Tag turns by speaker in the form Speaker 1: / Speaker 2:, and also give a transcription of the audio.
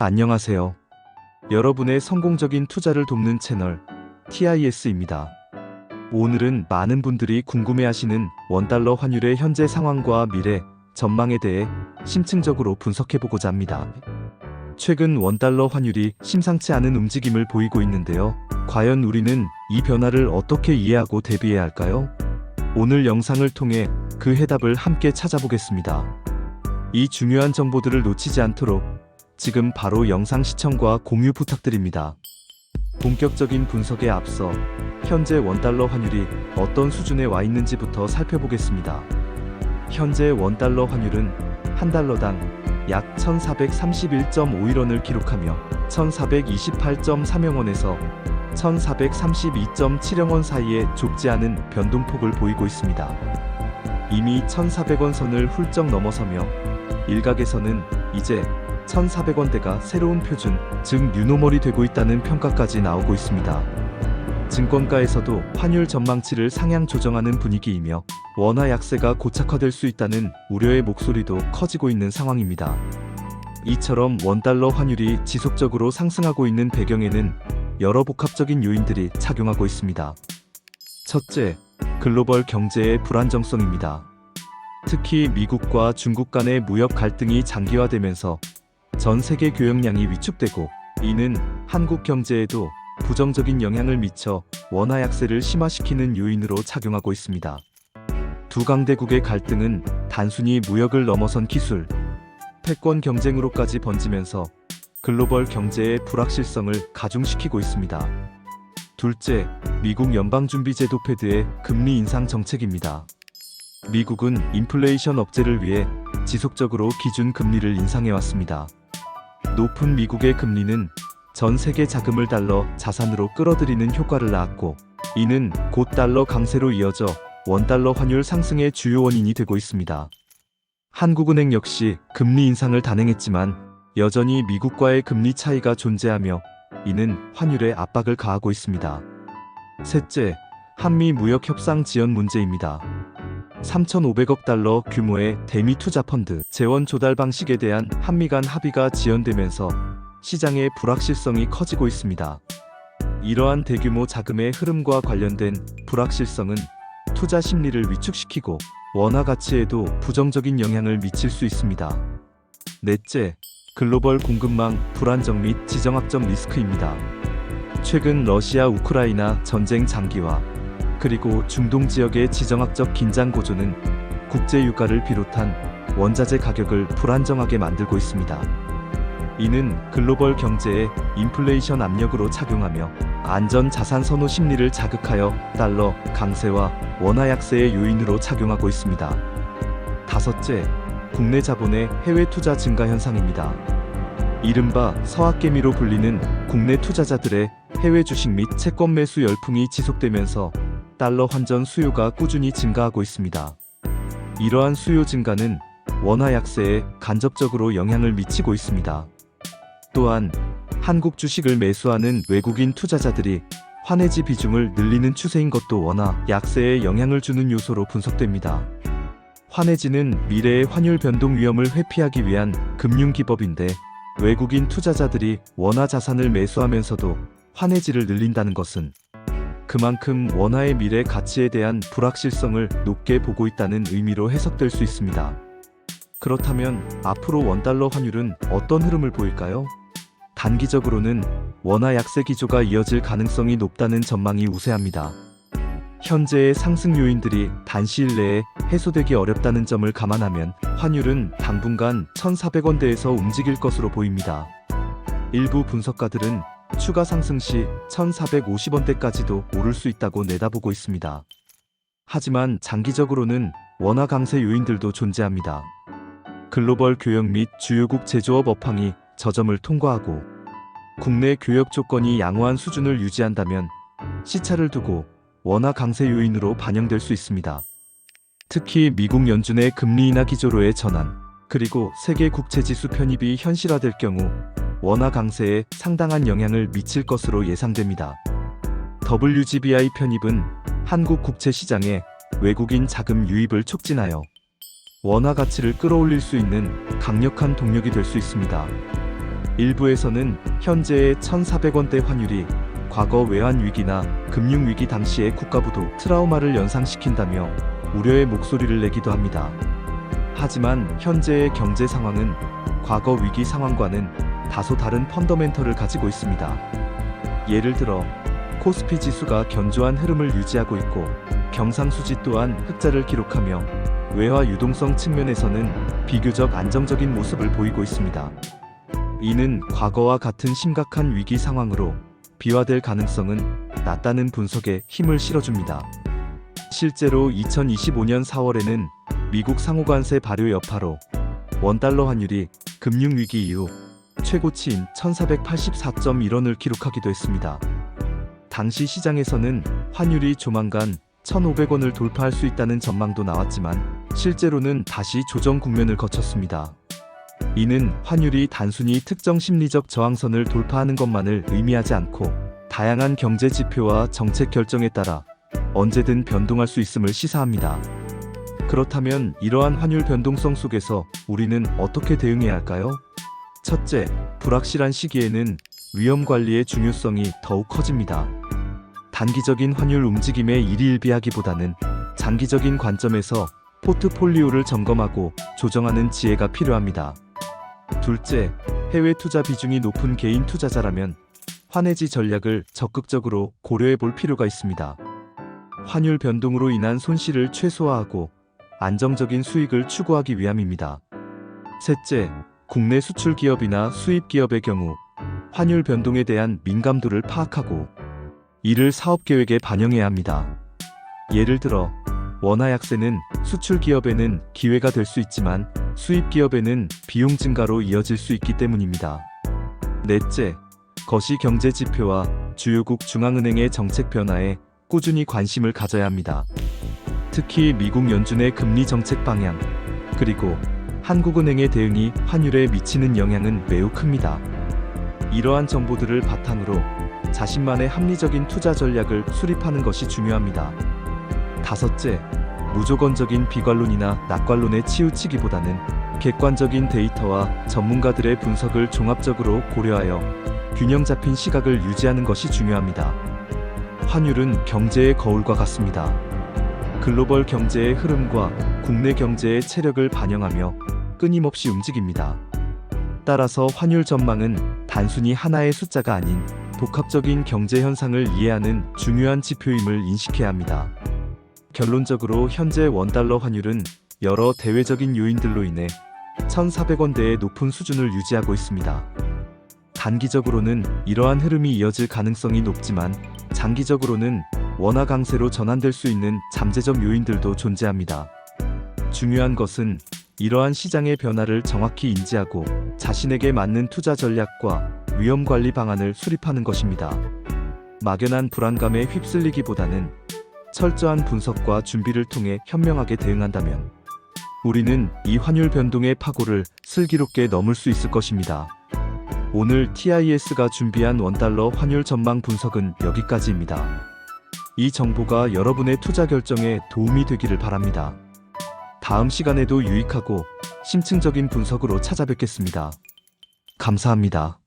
Speaker 1: 안녕하세요. 여러분의 성공적인 투자를 돕는 채널 TIS입니다. 오늘은 많은 분들이 궁금해하시는 원달러 환율의 현재 상황과 미래 전망에 대해 심층적으로 분석해보고자 합니다. 최근 원달러 환율이 심상치 않은 움직임을 보이고 있는데요. 과연 우리는 이 변화를 어떻게 이해하고 대비해야 할까요? 오늘 영상을 통해 그 해답을 함께 찾아보겠습니다. 이 중요한 정보들을 놓치지 않도록 지금 바로 영상 시청과 공유 부탁드립니다. 본격적인 분석에 앞서 현재 원달러 환율이 어떤 수준에 와 있는지부터 살펴보겠습니다. 현재 원달러 환율은 한 달러당 약 1431.51원을 기록하며 1428.30원에서 1432.70원 사이에 좁지 않은 변동폭을 보이고 있습니다. 이미 1400원 선을 훌쩍 넘어서며 일각에서는 이제 1400원대가 새로운 표준, 즉 뉴노멀이 되고 있다는 평가까지 나오고 있습니다. 증권가에서도 환율 전망치를 상향 조정하는 분위기이며 원화 약세가 고착화될 수 있다는 우려의 목소리도 커지고 있는 상황입니다. 이처럼 원달러 환율이 지속적으로 상승하고 있는 배경에는 여러 복합적인 요인들이 작용하고 있습니다. 첫째, 글로벌 경제의 불안정성입니다. 특히 미국과 중국 간의 무역 갈등이 장기화되면서 전 세계 교역량이 위축되고 이는 한국 경제에도 부정적인 영향을 미쳐 원화 약세를 심화시키는 요인으로 작용하고 있습니다. 두 강대국의 갈등은 단순히 무역을 넘어선 기술, 패권 경쟁으로까지 번지면서 글로벌 경제의 불확실성을 가중시키고 있습니다. 둘째, 미국 연방준비제도 페드의 금리 인상 정책입니다. 미국은 인플레이션 억제를 위해 지속적으로 기준 금리를 인상해왔습니다. 높은 미국의 금리는 전 세계 자금을 달러 자산으로 끌어들이는 효과를 낳았고 이는 곧 달러 강세로 이어져 원달러 환율 상승의 주요 원인이 되고 있습니다. 한국은행 역시 금리 인상을 단행했지만 여전히 미국과의 금리 차이가 존재하며 이는 환율에 압박을 가하고 있습니다. 셋째, 한미 무역 협상 지연 문제입니다. 3,500억 달러 규모의 대미 투자 펀드 재원 조달 방식에 대한 한미 간 합의가 지연되면서 시장의 불확실성이 커지고 있습니다. 이러한 대규모 자금의 흐름과 관련된 불확실성은 투자 심리를 위축시키고 원화 가치에도 부정적인 영향을 미칠 수 있습니다. 넷째, 글로벌 공급망 불안정 및 지정학적 리스크입니다. 최근 러시아 우크라이나 전쟁 장기화 그리고 중동 지역의 지정학적 긴장 고조는 국제 유가를 비롯한 원자재 가격을 불안정하게 만들고 있습니다. 이는 글로벌 경제에 인플레이션 압력으로 작용하며 안전 자산 선호 심리를 자극하여 달러 강세와 원화 약세의 요인으로 작용하고 있습니다. 다섯째, 국내 자본의 해외 투자 증가 현상입니다. 이른바 서학개미로 불리는 국내 투자자들의 해외 주식 및 채권 매수 열풍이 지속되면서 달러 환전 수요가 꾸준히 증가하고 있습니다. 이러한 수요 증가는 원화 약세에 간접적으로 영향을 미치고 있습니다. 또한 한국 주식을 매수하는 외국인 투자자들이 환해지 비중을 늘리는 추세인 것도 원화 약세에 영향을 주는 요소로 분석됩니다. 환해지는 미래의 환율 변동 위험을 회피하기 위한 금융기법인데 외국인 투자자들이 원화 자산을 매수하면서도 환해지를 늘린다는 것은 그만큼 원화의 미래 가치에 대한 불확실성을 높게 보고 있다는 의미로 해석될 수 있습니다. 그렇다면 앞으로 원달러 환율은 어떤 흐름을 보일까요? 단기적으로는 원화 약세 기조가 이어질 가능성이 높다는 전망이 우세합니다. 현재의 상승 요인들이 단시일 내에 해소되기 어렵다는 점을 감안하면 환율은 당분간 1,400원대에서 움직일 것으로 보입니다. 일부 분석가들은 추가 상승 시 1,450원대까지도 오를 수 있다고 내다보고 있습니다. 하지만 장기적으로는 원화 강세 요인들도 존재합니다. 글로벌 교역 및 주요국 제조업 업황이 저점을 통과하고 국내 교역 조건이 양호한 수준을 유지한다면 시차를 두고 원화 강세 요인으로 반영될 수 있습니다. 특히 미국 연준의 금리 인하 기조로의 전환, 그리고 세계 국채지수 편입이 현실화될 경우 원화 강세에 상당한 영향을 미칠 것으로 예상됩니다. WGBI 편입은 한국 국채 시장에 외국인 자금 유입을 촉진하여 원화 가치를 끌어올릴 수 있는 강력한 동력이 될 수 있습니다. 일부에서는 현재의 1,400원대 환율이 과거 외환 위기나 금융 위기 당시의 국가부도 트라우마를 연상시킨다며 우려의 목소리를 내기도 합니다. 하지만 현재의 경제 상황은 과거 위기 상황과는 다소 다른 펀더멘털을 가지고 있습니다. 예를 들어 코스피 지수가 견조한 흐름을 유지하고 있고 경상수지 또한 흑자를 기록하며 외화 유동성 측면에서는 비교적 안정적인 모습을 보이고 있습니다. 이는 과거와 같은 심각한 위기 상황으로 비화될 가능성은 낮다는 분석에 힘을 실어줍니다. 실제로 2025년 4월에는 미국 상호관세 발효 여파로 원달러 환율이 금융위기 이후 최고치인 1484.1원을 기록하기도 했습니다. 당시 시장에서는 환율이 조만간 1,500원을 돌파할 수 있다는 전망도 나왔지만 실제로는 다시 조정 국면을 거쳤습니다. 이는 환율이 단순히 특정 심리적 저항선을 돌파하는 것만을 의미하지 않고 다양한 경제 지표와 정책 결정에 따라 언제든 변동할 수 있음을 시사합니다. 그렇다면 이러한 환율 변동성 속에서 우리는 어떻게 대응해야 할까요? 첫째, 불확실한 시기에는 위험 관리의 중요성이 더욱 커집니다. 단기적인 환율 움직임에 일희일비하기보다는 장기적인 관점에서 포트폴리오를 점검하고 조정하는 지혜가 필요합니다. 둘째, 해외 투자 비중이 높은 개인 투자자라면 환해지 전략을 적극적으로 고려해 볼 필요가 있습니다. 환율 변동으로 인한 손실을 최소화하고 안정적인 수익을 추구하기 위함입니다. 셋째, 국내 수출 기업이나 수입 기업의 경우 환율 변동에 대한 민감도를 파악하고 이를 사업 계획에 반영해야 합니다. 예를 들어 원화 약세는 수출 기업에는 기회가 될 수 있지만 수입 기업에는 비용 증가로 이어질 수 있기 때문입니다. 넷째, 거시 경제 지표와 주요국 중앙은행의 정책 변화에 꾸준히 관심을 가져야 합니다. 특히 미국 연준의 금리 정책 방향, 그리고 한국은행의 대응이 환율에 미치는 영향은 매우 큽니다. 이러한 정보들을 바탕으로 자신만의 합리적인 투자 전략을 수립하는 것이 중요합니다. 다섯째, 무조건적인 비관론이나 낙관론에 치우치기보다는 객관적인 데이터와 전문가들의 분석을 종합적으로 고려하여 균형 잡힌 시각을 유지하는 것이 중요합니다. 환율은 경제의 거울과 같습니다. 글로벌 경제의 흐름과 국내 경제의 체력을 반영하며 끊임없이 움직입니다. 따라서 환율 전망은 단순히 하나의 숫자가 아닌 복합적인 경제 현상을 이해하는 중요한 지표임을 인식해야 합니다. 결론적으로 현재 원달러 환율은 여러 대외적인 요인들로 인해 1,400원대의 높은 수준을 유지하고 있습니다. 단기적으로는 이러한 흐름이 이어질 가능성이 높지만 장기적으로는 원화 강세로 전환될 수 있는 잠재적 요인들도 존재합니다. 중요한 것은 이러한 시장의 변화를 정확히 인지하고 자신에게 맞는 투자 전략과 위험 관리 방안을 수립하는 것입니다. 막연한 불안감에 휩쓸리기보다는 철저한 분석과 준비를 통해 현명하게 대응한다면 우리는 이 환율 변동의 파고를 슬기롭게 넘을 수 있을 것입니다. 오늘 TIS가 준비한 원달러 환율 전망 분석은 여기까지입니다. 이 정보가 여러분의 투자 결정에 도움이 되기를 바랍니다. 다음 시간에도 유익하고 심층적인 분석으로 찾아뵙겠습니다. 감사합니다.